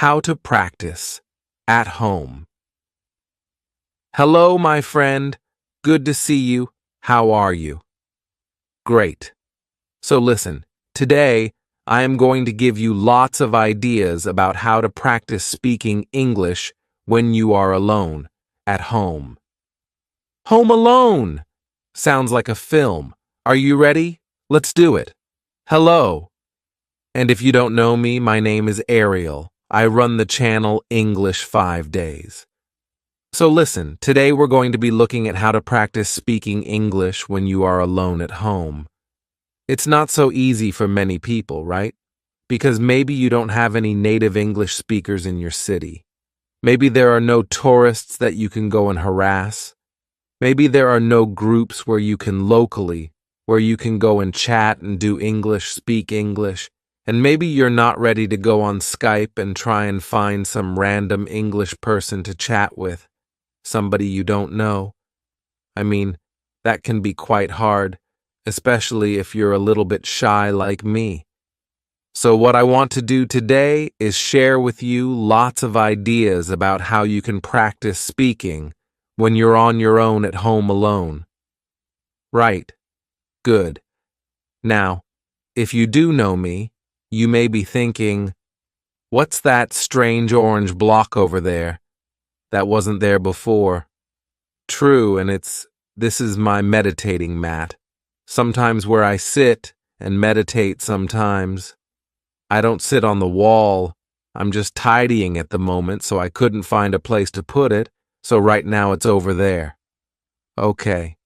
How to practice at home. Hello, my friend. Good to see you. How are you? Great. So listen, today I am going to give you lots of ideas about how to practice speaking English when you are alone, at home. Home Alone! Sounds like a film. Are you ready? Let's do it. Hello. And if you don't know me, my name is Ariel. I run the channel English 5 Days. So listen, today we're going to be looking at how to practice speaking English when you are alone at home. It's not so easy for many people, right? Because maybe you don't have any native English speakers in your city. Maybe there are no tourists that you can go and harass. Maybe there are no groups where you can go and chat and do English, speak English. And maybe you're not ready to go on Skype and try and find some random English person to chat with, somebody you don't know. I mean, that can be quite hard, especially if you're a little bit shy like me. So what I want to do today is share with you lots of ideas about how you can practice speaking when you're on your own at home alone. Right. Good. Now, if you do know me, you may be thinking, what's that strange orange block over there? That wasn't there before. True, and this is my meditating mat. Sometimes where I sit and meditate sometimes. I don't sit on the wall. I'm just tidying at the moment, so I couldn't find a place to put it, so right now it's over there. Okay.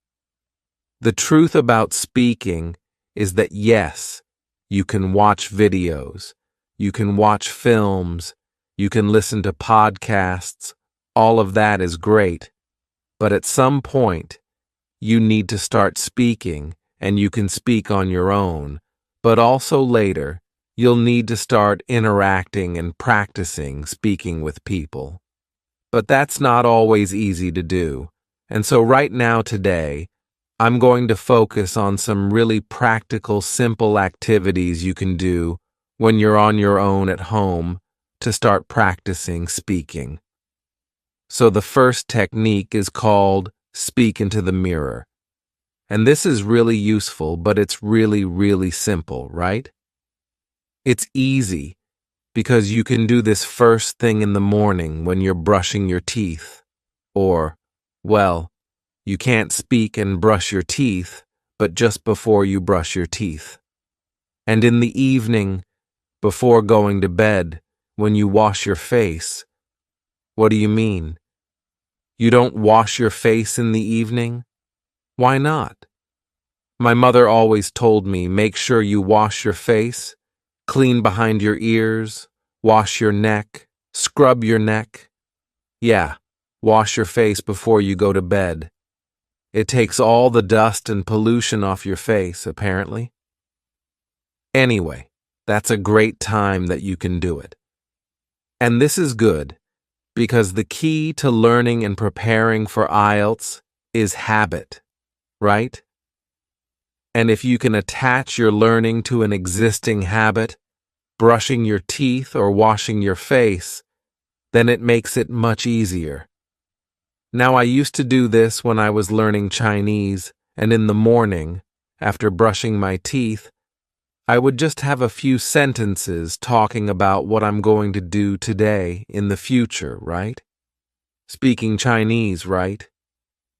The truth about speaking is that yes, you can watch videos, you can watch films, you can listen to podcasts, all of that is great. But at some point, you need to start speaking, and you can speak on your own. But also later, you'll need to start interacting and practicing speaking with people. But that's not always easy to do. And so right now today, I'm going to focus on some really practical, simple activities you can do when you're on your own at home to start practicing speaking. So the first technique is called speak into the mirror. And this is really useful, but it's really, really simple, right? It's easy because you can do this first thing in the morning when you're brushing your teeth. Or, well, you can't speak and brush your teeth, but just before you brush your teeth. And in the evening, before going to bed, when you wash your face. What do you mean? You don't wash your face in the evening? Why not? My mother always told me, make sure you wash your face, clean behind your ears, wash your neck, scrub your neck. Yeah, wash your face before you go to bed. It takes all the dust and pollution off your face, apparently. Anyway, that's a great time that you can do it. And this is good, because the key to learning and preparing for IELTS is habit, right? And if you can attach your learning to an existing habit, brushing your teeth or washing your face, then it makes it much easier. Now, I used to do this when I was learning Chinese, and in the morning, after brushing my teeth, I would just have a few sentences talking about what I'm going to do today in the future, right? Speaking Chinese, right?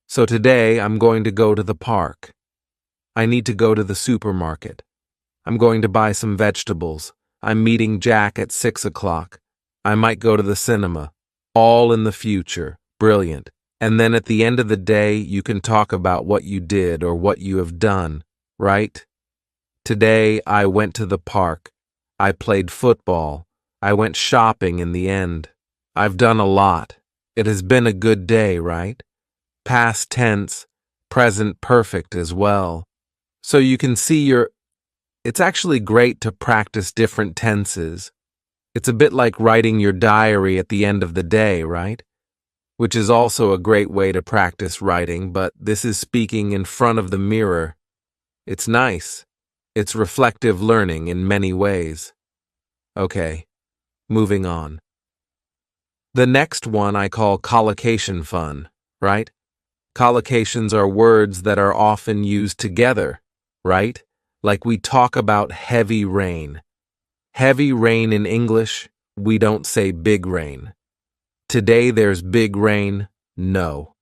So today, I'm going to go to the park. I need to go to the supermarket. I'm going to buy some vegetables. I'm meeting Jack at 6 o'clock. I might go to the cinema. All in the future. Brilliant. And then at the end of the day, you can talk about what you did or what you have done, right? Today, I went to the park. I played football. I went shopping in the end. I've done a lot. It has been a good day, right? Past tense, present perfect as well. So you can see it's actually great to practice different tenses. It's a bit like writing your diary at the end of the day, right? Which is also a great way to practice writing, but this is speaking in front of the mirror. It's nice. It's reflective learning in many ways. Okay, moving on. The next one I call collocation fun, right? Collocations are words that are often used together, right? Like we talk about heavy rain. Heavy rain in English, we don't say big rain. Today there's big rain. No,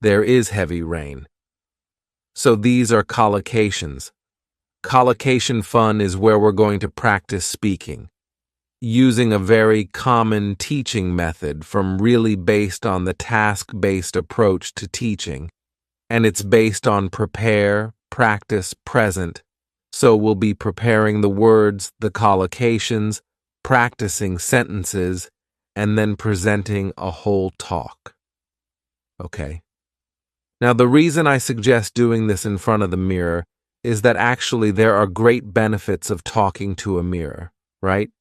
there is heavy rain. So these are collocations. Collocation fun is where we're going to practice speaking, using a very common teaching method from really based on the task-based approach to teaching, and it's based on prepare, practice, present. So we'll be preparing the words, the collocations, practicing sentences, and then presenting a whole talk. Okay. Now, the reason I suggest doing this in front of the mirror is that actually there are great benefits of talking to a mirror, right?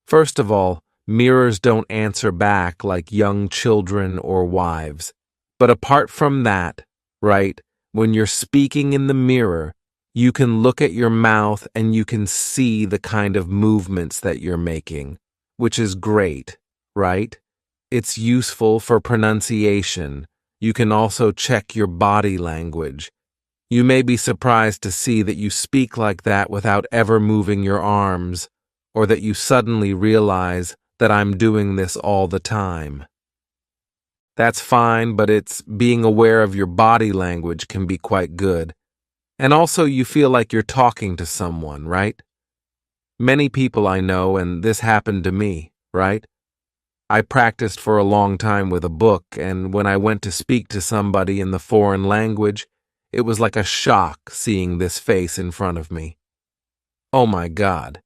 First of all, mirrors don't answer back like young children or wives. But apart from that, right, when you're speaking in the mirror, you can look at your mouth and you can see the kind of movements that you're making, which is great, right? It's useful for pronunciation. You can also check your body language. You may be surprised to see that you speak like that without ever moving your arms, or that you suddenly realize that I'm doing this all the time. That's fine, but it's being aware of your body language can be quite good. And also you feel like you're talking to someone, right? Many people I know, and this happened to me, right? I practiced for a long time with a book, and when I went to speak to somebody in the foreign language, it was like a shock seeing this face in front of me. Oh my God.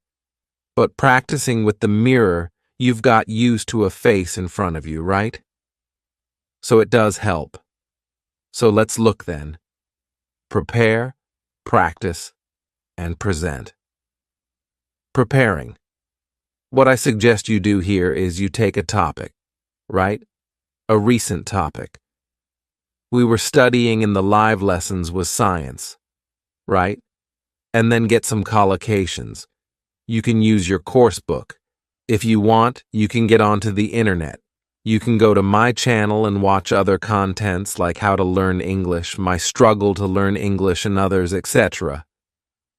But practicing with the mirror, you've got used to a face in front of you, right? So it does help. So let's look then. Prepare, practice, and present. Preparing. What I suggest you do here is you take a topic, right? A recent topic. We were studying in the live lessons was science, right? And then get some collocations. You can use your course book. If you want, you can get onto the internet. You can go to my channel and watch other contents like how to learn English, my struggle to learn English and others, etc.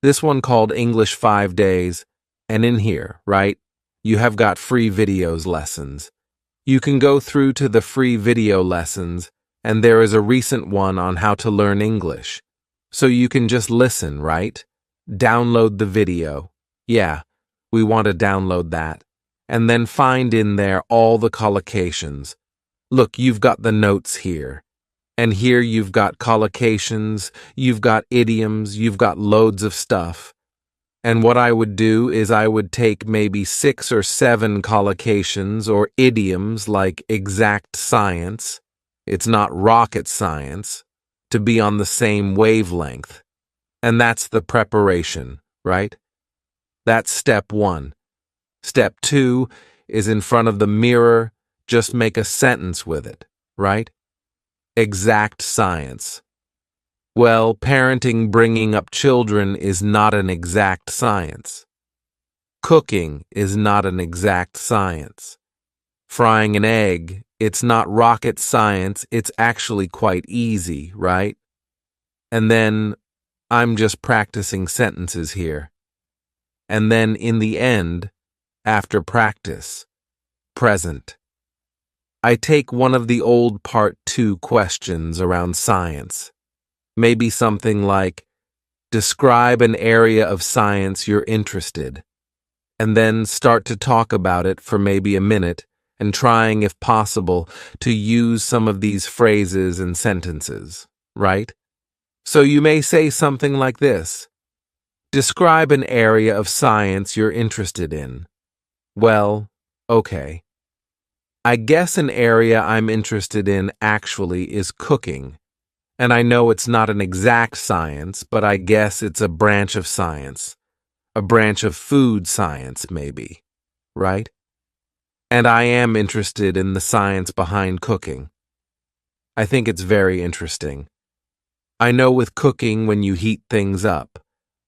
This one called English 5 Days, and in here, right, you have got free videos lessons. You can go through to the free video lessons, and there is a recent one on how to learn English. So you can just listen, right? Download the video. Yeah, we want to download that. And then find in there all the collocations. Look, you've got the notes here. And here you've got collocations, you've got idioms, you've got loads of stuff. And what I would do is I would take maybe 6 or 7 collocations or idioms like exact science. It's not rocket science, to be on the same wavelength. And that's the preparation, right? That's step 1. Step 2 is in front of the mirror, just make a sentence with it, right? Exact science. Well, parenting, bringing up children is not an exact science. Cooking is not an exact science. Frying an egg, it's not rocket science, it's actually quite easy, right? And then, I'm just practicing sentences here. And then in the end, after practice, present. I take one of the old Part 2 questions around science. Maybe something like, describe an area of science you're interested, and then start to talk about it for maybe a minute and trying, if possible, to use some of these phrases and sentences, right? So you may say something like this. Describe an area of science you're interested in. Well, okay. I guess an area I'm interested in actually is cooking. And I know it's not an exact science, but I guess it's a branch of science. A branch of food science, maybe. Right? And I am interested in the science behind cooking. I think it's very interesting. I know with cooking, when you heat things up,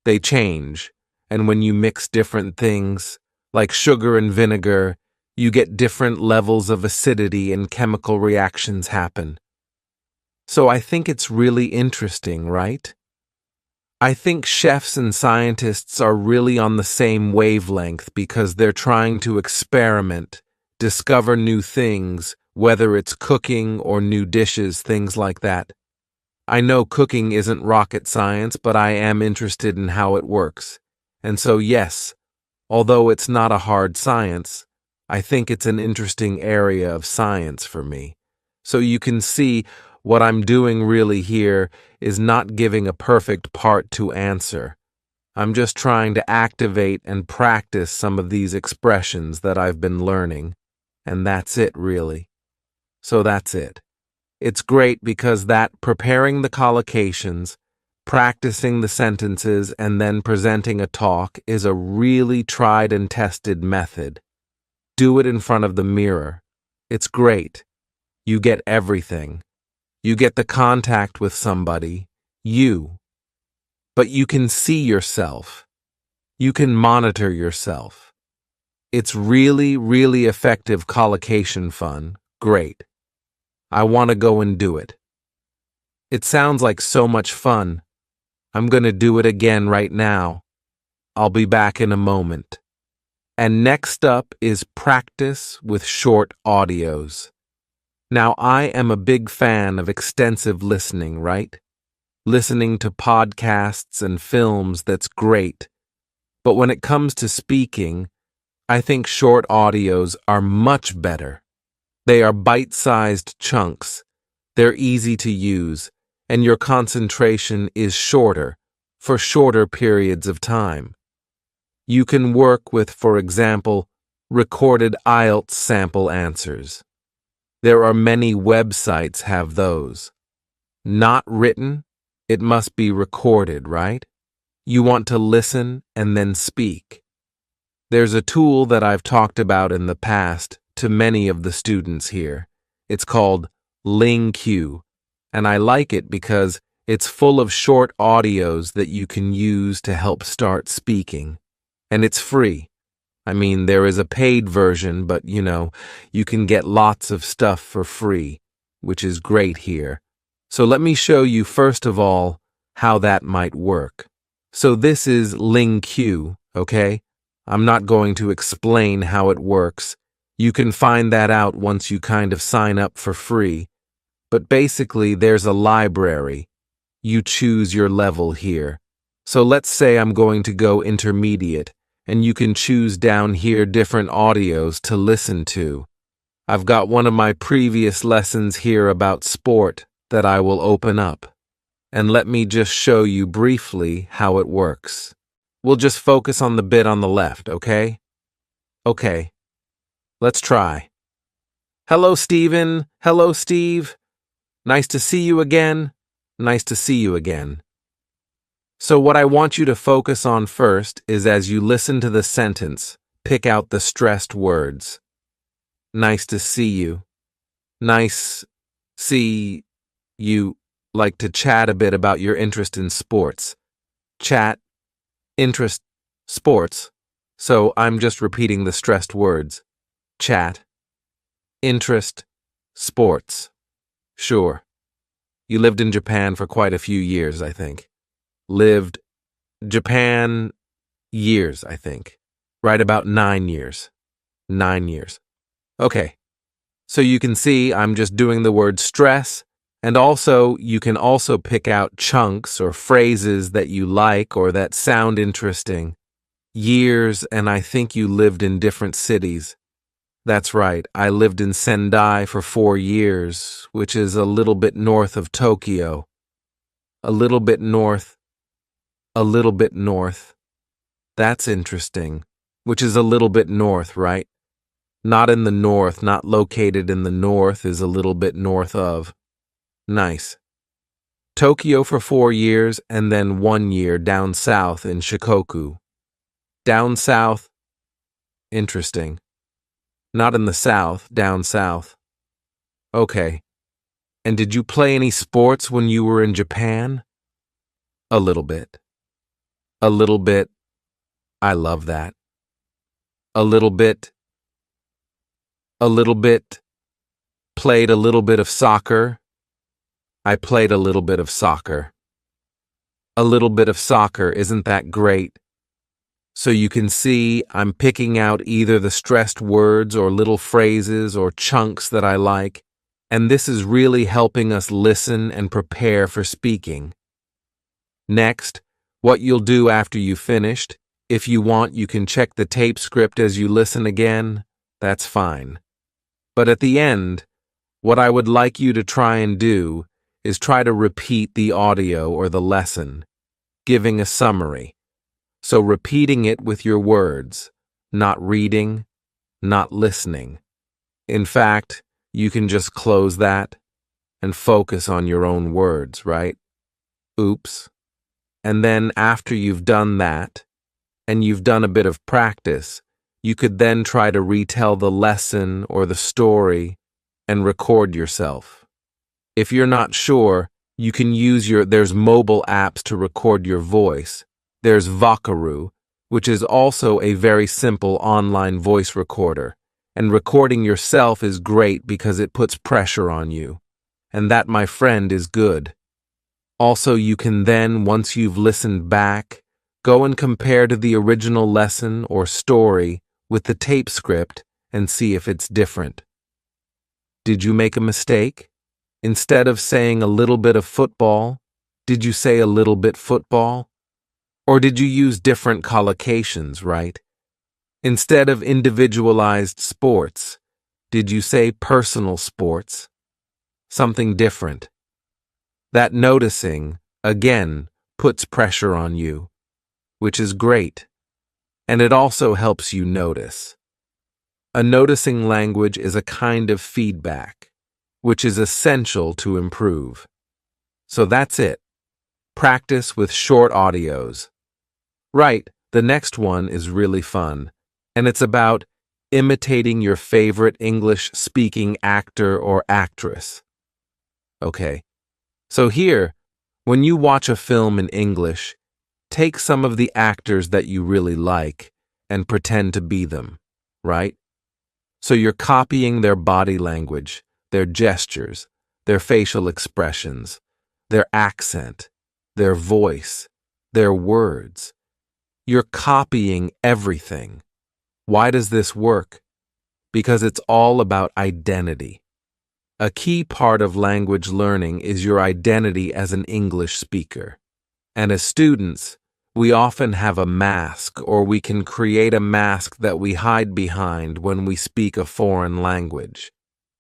they change. And when you mix different things, like sugar and vinegar, You get different levels of acidity and chemical reactions happen. So I think it's really interesting, right? I think chefs and scientists are really on the same wavelength because they're trying to experiment, discover new things, whether it's cooking or new dishes, things like that. I know cooking isn't rocket science, but I am interested in how it works. And so, yes, although it's not a hard science, I think it's an interesting area of science for me. So you can see what I'm doing really here is not giving a perfect part to answer. I'm just trying to activate and practice some of these expressions that I've been learning. And that's it, really. So that's it. It's great because that preparing the collocations, practicing the sentences, and then presenting a talk is a really tried and tested method. Do it in front of the mirror. It's great. You get everything. You get the contact with somebody, you. But you can see yourself. You can monitor yourself. It's really, really effective collocation fun. Great. I want to go and do it. It sounds like so much fun. I'm going to do it again right now. I'll be back in a moment. And next up is practice with short audios. Now, I am a big fan of extensive listening, right? Listening to podcasts and films, that's great. But when it comes to speaking, I think short audios are much better. They are bite-sized chunks. They're easy to use, and your concentration is shorter, for shorter periods of time. You can work with, for example, recorded IELTS sample answers. There are many websites have those. Not written, it must be recorded, right? You want to listen and then speak. There's a tool that I've talked about in the past to many of the students here. It's called LingQ, and I like it because it's full of short audios that you can use to help start speaking. And it's free. I mean, there is a paid version, but you can get lots of stuff for free, which is great here. So let me show you first of all how that might work. So this is LingQ, okay? I'm not going to explain how it works. You can find that out once you kind of sign up for free. But basically, there's a library. You choose your level here. So let's say I'm going to go intermediate, and you can choose down here different audios to listen to. I've got one of my previous lessons here about sport that I will open up. And let me just show you briefly how it works. We'll just focus on the bit on the left, okay? Okay, let's try. Hello, Stephen. Hello, Steve. Nice to see you again. Nice to see you again. So what I want you to focus on first is as you listen to the sentence, pick out the stressed words. Nice to see you. Nice see you. Like to chat a bit about your interest in sports. Chat, interest, sports. So I'm just repeating the stressed words. Chat, interest, sports. Sure. You lived in Japan for quite a few years, I think. Lived Japan years, I think. Right about 9 years. 9 years. Okay. So you can see I'm just doing the word stress, and also you can also pick out chunks or phrases that you like or that sound interesting. Years, and I think you lived in different cities. That's right, I lived in Sendai for 4 years, which is a little bit north of Tokyo. A little bit north. A little bit north. That's interesting. Which is a little bit north, right? Not in the north, not located in the north, is a little bit north of. Nice. Tokyo for 4 years and then 1 year down south in Shikoku. Down south. Interesting. Not in the south, down south. Okay. And did you play any sports when you were in Japan? A little bit. A little bit. I love that. A little bit. A little bit. Played a little bit of soccer. I played a little bit of soccer. A little bit of soccer, isn't that great? So you can see I'm picking out either the stressed words or little phrases or chunks that I like, and this is really helping us listen and prepare for speaking. Next, what you'll do after you've finished, if you want, you can check the tape script as you listen again. That's fine. But at the end, what I would like you to try and do is try to repeat the audio or the lesson, giving a summary. So repeating it with your words, not reading, not listening. In fact, you can just close that and focus on your own words, right? Oops. And then after you've done that, and you've done a bit of practice, you could then try to retell the lesson or the story and record yourself. If you're not sure, you can use there's mobile apps to record your voice. There's Vocaroo, which is also a very simple online voice recorder, and recording yourself is great because it puts pressure on you. And that, my friend, is good. Also, you can then, once you've listened back, go and compare to the original lesson or story with the tape script and see if it's different. Did you make a mistake? Instead of saying a little bit of football, did you say a little bit football? Or did you use different collocations, right? Instead of individualized sports, did you say personal sports? Something different. That noticing, again, puts pressure on you, which is great, and it also helps you notice. A noticing language is a kind of feedback, which is essential to improve. So that's it. Practice with short audios. Right, the next one is really fun, and it's about imitating your favorite English-speaking actor or actress. Okay. So here, when you watch a film in English, take some of the actors that you really like and pretend to be them, right? So you're copying their body language, their gestures, their facial expressions, their accent, their voice, their words. You're copying everything. Why does this work? Because it's all about identity. A key part of language learning is your identity as an English speaker. And as students, we often have a mask, or we can create a mask that we hide behind when we speak a foreign language.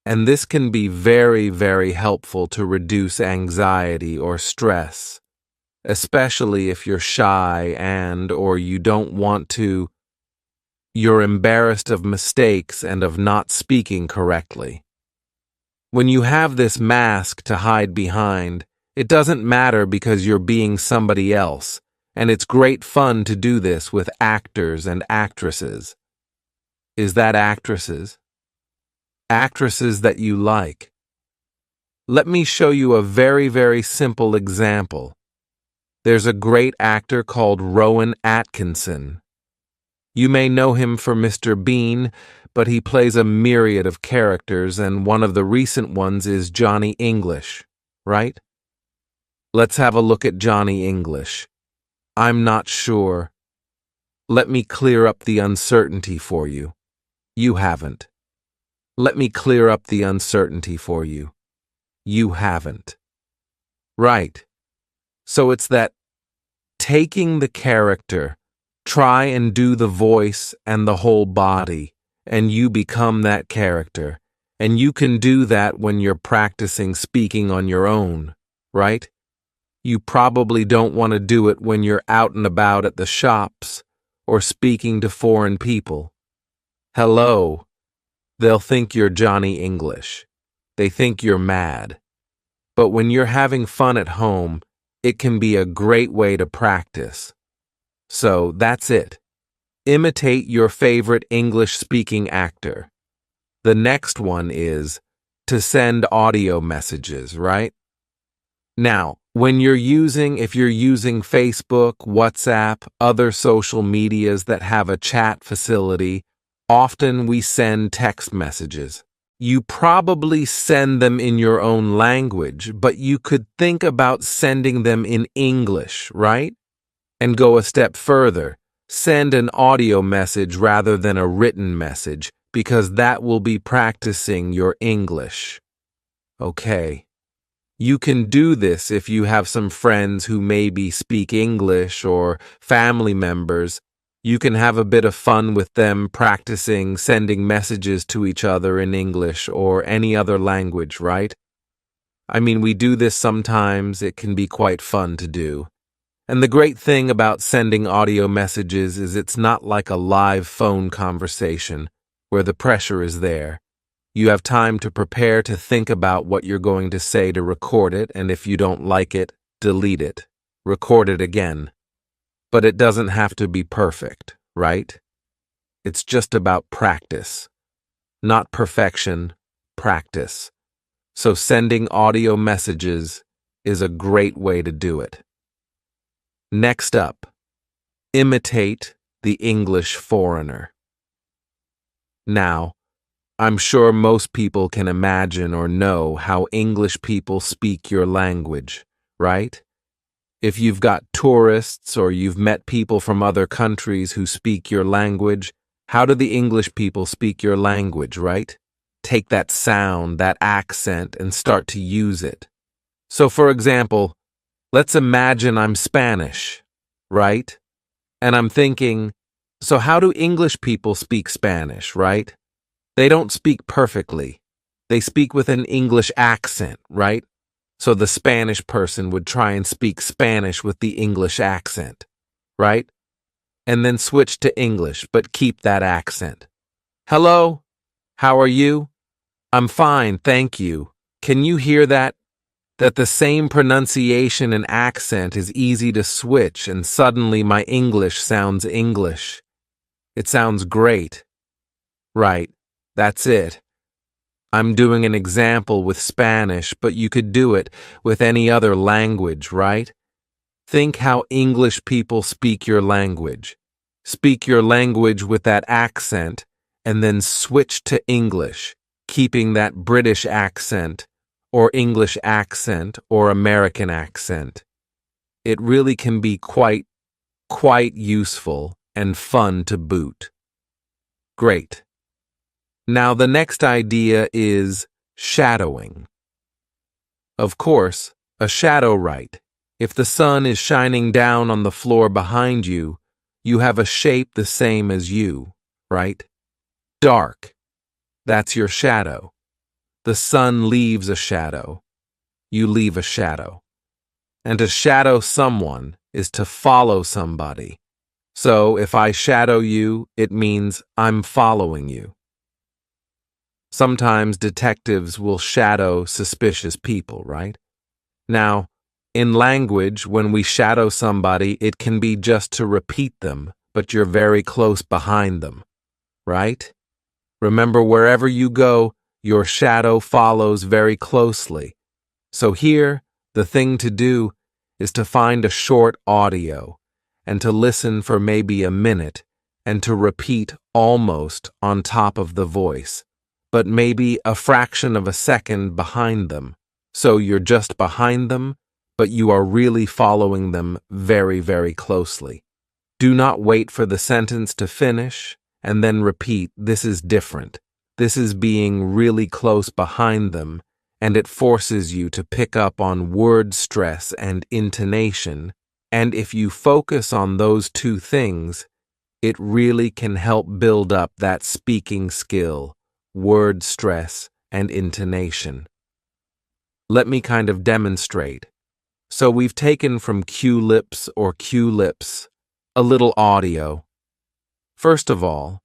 And this can be very, very helpful to reduce anxiety or stress, especially if you're shy or you don't want to, you're embarrassed of mistakes and of not speaking correctly. When you have this mask to hide behind, it doesn't matter because you're being somebody else, and it's great fun to do this with actors and actresses. Is that actresses? Actresses that you like. Let me show you a very, very simple example. There's a great actor called Rowan Atkinson. You may know him for Mr. Bean, but he plays a myriad of characters, and one of the recent ones is Johnny English, right? Let's have a look at Johnny English. I'm not sure. Let me clear up the uncertainty for you. You haven't. Let me clear up the uncertainty for you. You haven't. Right. So it's that taking the character, try and do the voice and the whole body, and you become that character. And you can do that when you're practicing speaking on your own, right? You probably don't want to do it when you're out and about at the shops or speaking to foreign people. Hello. They'll think you're Johnny English. They think you're mad. But when you're having fun at home, it can be a great way to practice. So that's it. Imitate your favorite English-speaking actor. The next one is to send audio messages, right? Now, if you're using Facebook, WhatsApp, other social medias that have a chat facility, Often we send text messages. You probably send them in your own language, but you could think about sending them in English, right? And go a step further. Send an audio message rather than a written message, because that will be practicing your English. Okay. You can do this if you have some friends who maybe speak English or family members. You can have a bit of fun with them practicing sending messages to each other in English or any other language, right? I mean, we do this sometimes. It can be quite fun to do. And the great thing about sending audio messages is it's not like a live phone conversation where the pressure is there. You have time to prepare to think about what you're going to say to record it, and if you don't like it, delete it. Record it again. But it doesn't have to be perfect, right? It's just about practice. Not perfection, practice. So sending audio messages is a great way to do it. Next up, imitate the English foreigner. Now, I'm sure most people can imagine or know how English people speak your language, right? If you've got tourists or you've met people from other countries who speak your language, how do the English people speak your language, right? Take that sound, that accent, and start to use it. So, for example, let's imagine I'm Spanish, right? And I'm thinking, so how do English people speak Spanish, right? They don't speak perfectly. They speak with an English accent, right? So the Spanish person would try and speak Spanish with the English accent, right? And then switch to English, but keep that accent. Hello? How are you? I'm fine, thank you. Can you hear that? That the same pronunciation and accent is easy to switch, and suddenly my English sounds English. It sounds great. Right. That's it. I'm doing an example with Spanish, but you could do it with any other language, right? Think how English people speak your language. Speak your language with that accent, and then switch to English, keeping that British accent, or English accent, or American accent. It really can be quite useful and fun to boot. Great. Now the next idea is shadowing. Of course, a shadow, right? If the sun is shining down on the floor behind you, you have a shape the same as you, right? Dark. That's your shadow. The sun leaves a shadow. You leave a shadow. And to shadow someone is to follow somebody. So if I shadow you, it means I'm following you. Sometimes detectives will shadow suspicious people, right? Now, in language, when we shadow somebody, it can be just to repeat them, but you're very close behind them, right? Remember, wherever you go, your shadow follows very closely. So here, the thing to do is to find a short audio and to listen for maybe a minute and to repeat almost on top of the voice, but maybe a fraction of a second behind them. So you're just behind them, but you are really following them very, very closely. Do not wait for the sentence to finish and then repeat. This is different. This is being really close behind them, and it forces you to pick up on word stress and intonation. And if you focus on those two things, it really can help build up that speaking skill, word stress, and intonation. Let me kind of demonstrate. So we've taken from Q-lips or Q-lips a little audio. First of all,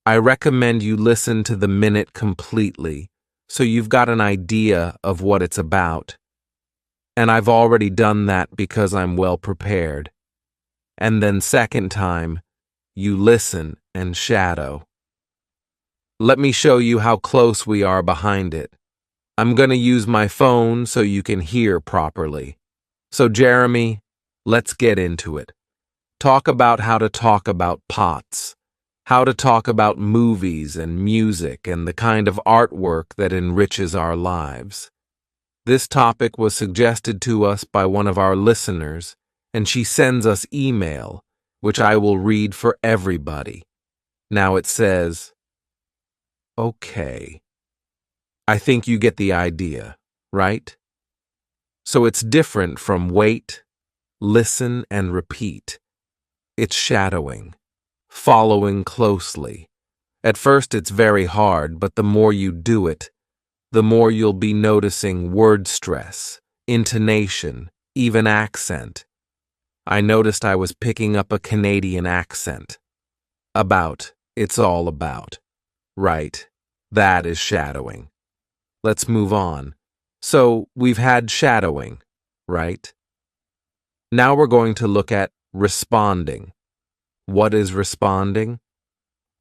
I recommend you listen to the minute completely so you've got an idea of what it's about. And I've already done that because I'm well prepared. And then second time, you listen and shadow. Let me show you how close we are behind it. I'm going to use my phone so you can hear properly. So Jeremy, let's get into it. Talk about how to talk about pots. how to talk about movies and music and the kind of artwork that enriches our lives. This topic was suggested to us by one of our listeners, and she sends us email, which I will read for everybody. Now it says, okay. I think you get the idea, right? So it's different from wait, listen, and repeat. It's shadowing, following closely. At first it's very hard, but the more you do it, the more you'll be noticing word stress, intonation, even accent. I noticed I was picking up a Canadian accent. About, it's all about. Right, that is shadowing. Let's move on. So we've had shadowing, right? Now we're going to look at responding. What is responding?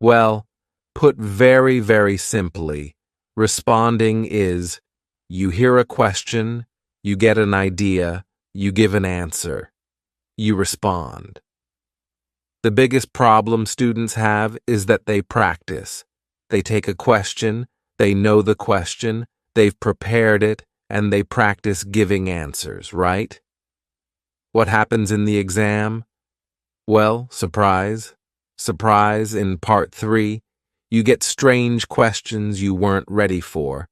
Well, put very, very simply, responding is you hear a question, you get an idea, you give an answer. You respond. The biggest problem students have is that they practice. They take a question, they know the question, they've prepared it, and they practice giving answers, right? What happens in the exam? Well, surprise. Surprise, in part 3, you get strange questions you weren't ready for.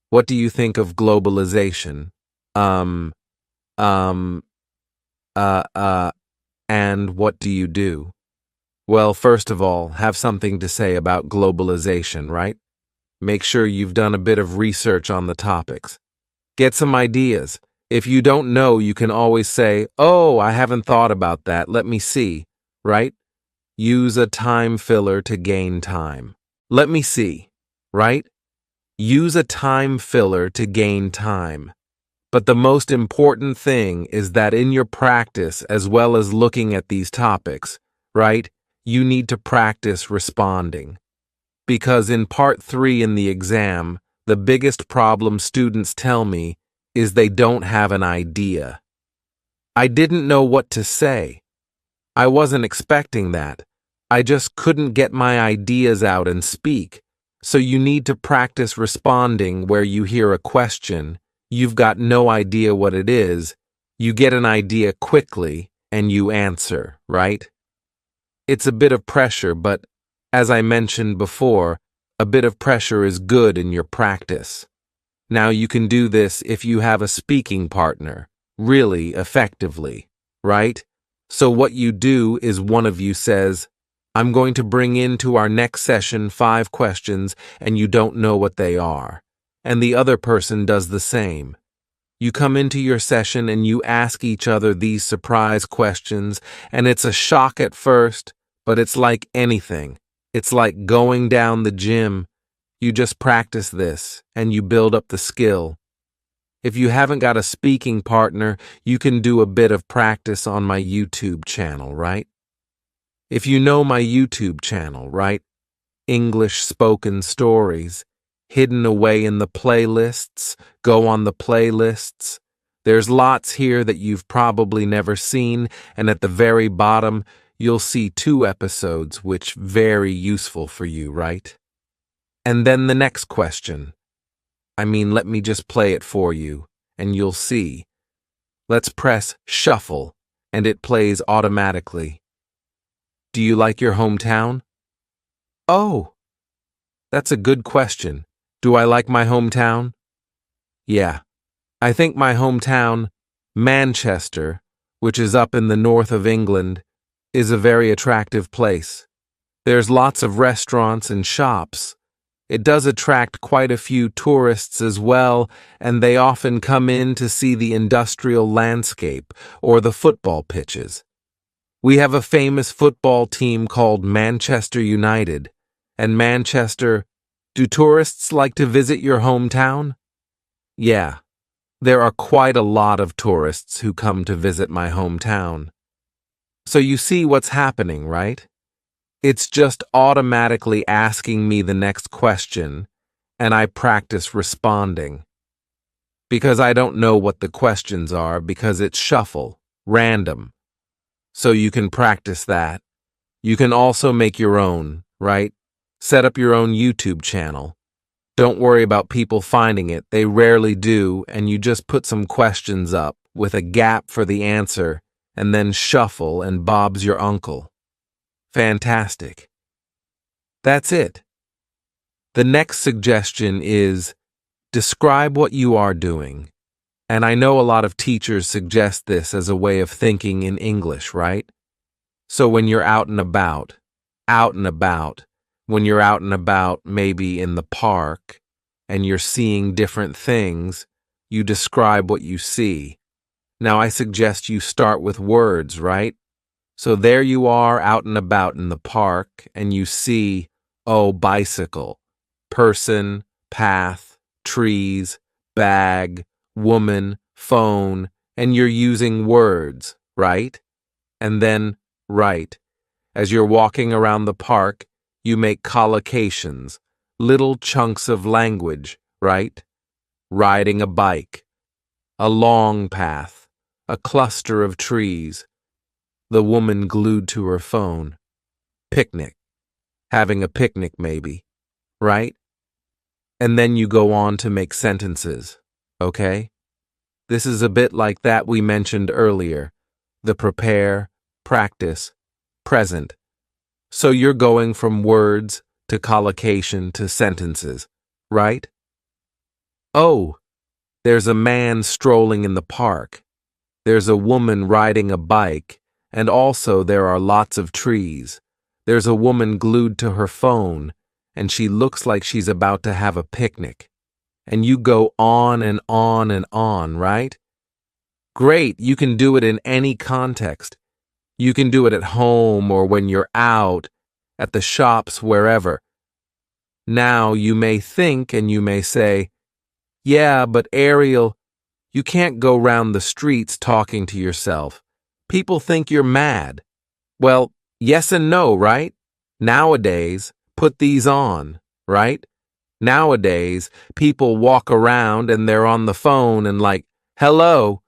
What do you think of globalization? And what do you do? Well, first of all, have something to say about globalization, right? Make sure you've done a bit of research on the topics. Get some ideas. If you don't know, you can always say, oh, I haven't thought about that, let me see, right? Use a time filler to gain time. Let me see, right? Use a time filler to gain time. But the most important thing is that in your practice, as well as looking at these topics, right, you need to practice responding. Because in part 3 in the exam, the biggest problem students tell me is they don't have an idea. I didn't know what to say. I wasn't expecting that. I just couldn't get my ideas out and speak. So you need to practice responding where you hear a question. You've got no idea what it is, you get an idea quickly, and you answer, right? It's a bit of pressure, but as I mentioned before, a bit of pressure is good in your practice. Now you can do this if you have a speaking partner, really effectively, right? So what you do is one of you says, I'm going to bring into our next session 5 questions and you don't know what they are. And the other person does the same. You come into your session and you ask each other these surprise questions, and it's a shock at first, but it's like anything. It's like going down the gym. You just practice this, and you build up the skill. If you haven't got a speaking partner, you can do a bit of practice on my YouTube channel, right? If you know my YouTube channel, right? English Spoken Stories. Hidden away in the playlists, go on the playlists. There's lots here that you've probably never seen, and at the very bottom, you'll see 2 episodes which very useful for you, right? And then the next question. Let me just play it for you, and you'll see. Let's press shuffle, and it plays automatically. Do you like your hometown? Oh, that's a good question. Do I like my hometown? Yeah, I think my hometown, Manchester, which is up in the north of England, is a very attractive place. There's lots of restaurants and shops. It does attract quite a few tourists as well, and they often come in to see the industrial landscape or the football pitches. We have a famous football team called Manchester United, and Manchester. Do tourists like to visit your hometown? Yeah, there are quite a lot of tourists who come to visit my hometown. So you see what's happening, right? It's just automatically asking me the next question, and I practice responding. Because I don't know what the questions are because it's shuffle, random. So you can practice that. You can also make your own, right? Set up your own YouTube channel. Don't worry about people finding it. They rarely do, and you just put some questions up with a gap for the answer and then shuffle and Bob's your uncle. Fantastic. That's it. The next suggestion is describe what you are doing. And I know a lot of teachers suggest this as a way of thinking in English, right? So when you're out and about, when you're out and about maybe in the park and you're seeing different things, you describe what you see. Now I suggest you start with words, right? So there you are out and about in the park and you see, bicycle, person, path, trees, bag, woman, phone, and you're using words, right? And then, right. As you're walking around the park, you make collocations, little chunks of language, right? Riding a bike, a long path, a cluster of trees, the woman glued to her phone, picnic, having a picnic maybe, right? And then you go on to make sentences, okay? This is a bit like that we mentioned earlier, the prepare, practice, present. So you're going from words to collocation to sentences, right? Oh, there's a man strolling in the park. There's a woman riding a bike, and also there are lots of trees. There's a woman glued to her phone, and she looks like she's about to have a picnic. And you go on and on and on, right? Great, you can do it in any context. You can do it at home or when you're out, at the shops, wherever. Now you may think and you may say, yeah, but Ariel, you can't go round the streets talking to yourself. People think you're mad. Well, yes and no, right? Nowadays, put these on, right? Nowadays, people walk around and they're on the phone and like, hello.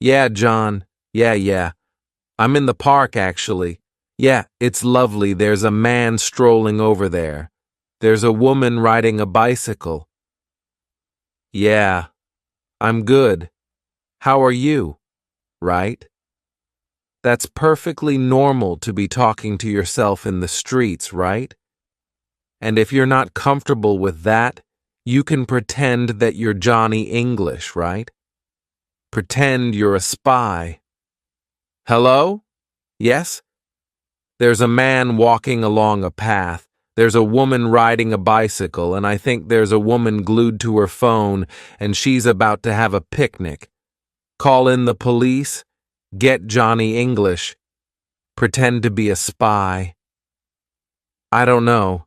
Yeah, John. Yeah. I'm in the park, actually. Yeah, it's lovely. There's a man strolling over there. There's a woman riding a bicycle. Yeah, I'm good. How are you? Right? That's perfectly normal to be talking to yourself in the streets, right? And if you're not comfortable with that, you can pretend that you're Johnny English, right? Pretend you're a spy. Hello? Yes? There's a man walking along a path. There's a woman riding a bicycle, and I think there's a woman glued to her phone, and she's about to have a picnic. Call in the police. Get Johnny English. Pretend to be a spy. I don't know.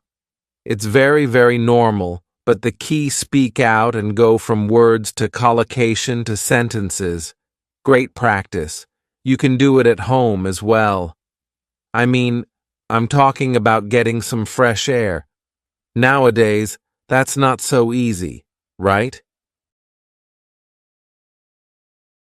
It's very, very normal, but the key speak out and go from words to collocation to sentences. Great practice. You can do it at home as well. I mean, I'm talking about getting some fresh air. Nowadays, that's not so easy, right?